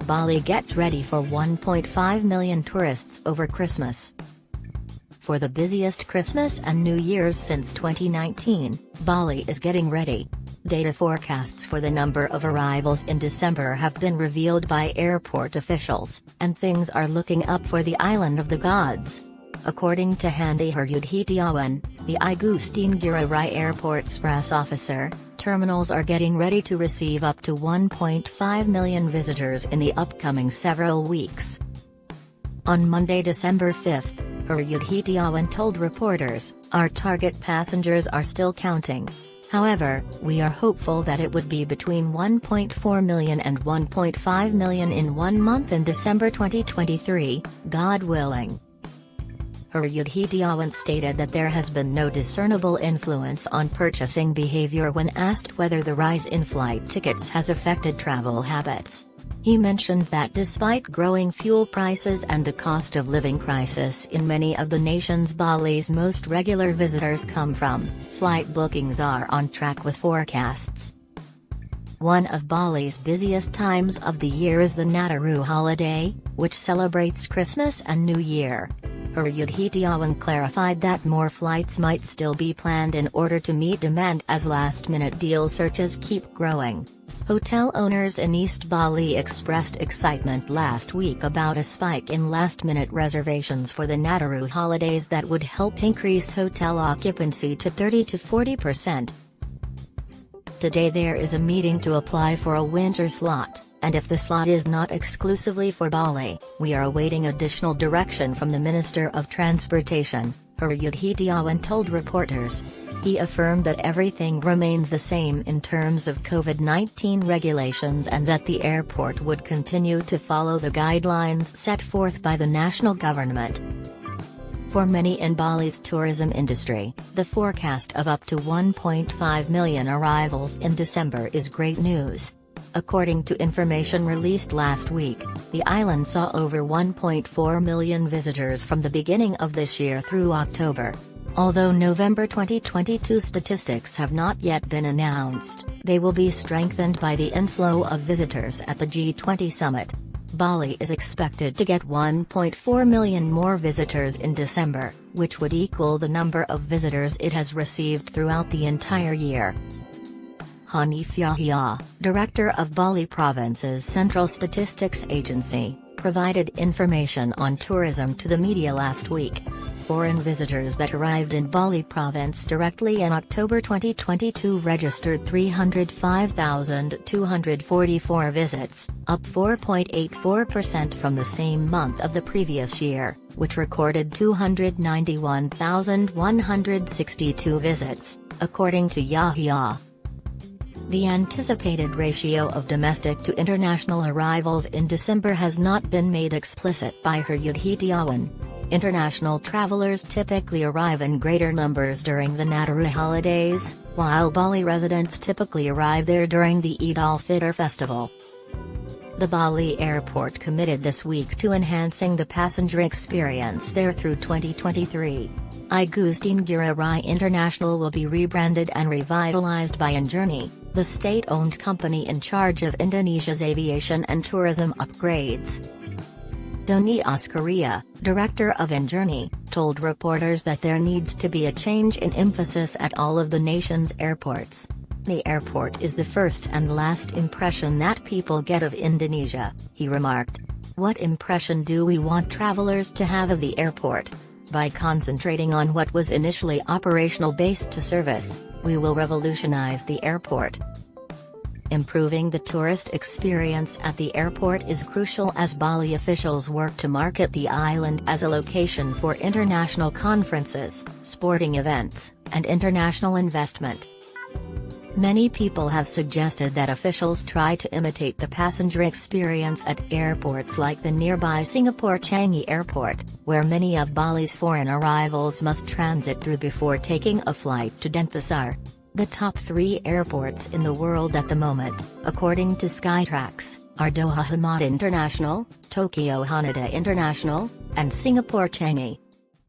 Bali gets ready for 1.5 million tourists over Christmas. For the busiest Christmas and New Year's since 2019, Bali is getting ready. Data forecasts for the number of arrivals in December have been revealed by airport officials, and things are looking up for the island of the gods. According to Handi Heriudhitiawan, the Agustin Girai Airport's press officer, terminals are getting ready to receive up to 1.5 million visitors in the upcoming several weeks. On Monday, December 5, Heriudhitiawan told reporters, "Our target passengers are still counting. However, we are hopeful that it would be between 1.4 million and 1.5 million in 1 month in December 2023, God willing." Heriudhitiawan stated that there has been no discernible influence on purchasing behavior when asked whether the rise in flight tickets has affected travel habits. He mentioned that despite growing fuel prices and the cost of living crisis in many of the nation's Bali's most regular visitors come from, flight bookings are on track with forecasts. One of Bali's busiest times of the year is the Nataru holiday, which celebrates Christmas and New Year. Heriudhitiawan clarified that more flights might still be planned in order to meet demand as last-minute deal searches keep growing. Hotel owners in East Bali expressed excitement last week about a spike in last-minute reservations for the Nataru holidays that would help increase hotel occupancy to 30 to 40%. Today there is a meeting to apply for a winter slot, and if the slot is not exclusively for Bali, we are awaiting additional direction from the Minister of Transportation, Heriudhitiawan told reporters. He affirmed that everything remains the same in terms of COVID-19 regulations and that the airport would continue to follow the guidelines set forth by the national government. For many in Bali's tourism industry, the forecast of up to 1.5 million arrivals in December is great news. According to information released last week, the island saw over 1.4 million visitors from the beginning of this year through October. Although November 2022 statistics have not yet been announced, they will be strengthened by the inflow of visitors at the G20 summit. Bali is expected to get 1.4 million more visitors in December, which would equal the number of visitors it has received throughout the entire year. Hanif Yahya, director of Bali Province's Central Statistics Agency, provided information on tourism to the media last week. Foreign visitors that arrived in Bali Province directly in October 2022 registered 305,244 visits, up 4.84% from the same month of the previous year, which recorded 291,162 visits, according to Yahya. The anticipated ratio of domestic to international arrivals in December has not been made explicit by Heriudhitiawan. International travelers typically arrive in greater numbers during the Nataru holidays, while Bali residents typically arrive there during the Eid al-Fitr festival. The Bali airport committed this week to enhancing the passenger experience there through 2023. Agustin Girai International will be rebranded and revitalized by Injourney, the state-owned company in charge of Indonesia's aviation and tourism upgrades. Doni Askaria, director of Injourney, told reporters that there needs to be a change in emphasis at all of the nation's airports. The airport is the first and last impression that people get of Indonesia, he remarked. What impression do we want travelers to have of the airport? By concentrating on what was initially operational based to service, we will revolutionize the airport. Improving the tourist experience at the airport is crucial as Bali officials work to market the island as a location for international conferences, sporting events, and international investment. Many people have suggested that officials try to imitate the passenger experience at airports like the nearby Singapore Changi Airport, where many of Bali's foreign arrivals must transit through before taking a flight to Denpasar. The top 3 airports in the world at the moment, according to Skytrax, are Doha Hamad International, Tokyo Haneda International, and Singapore Changi.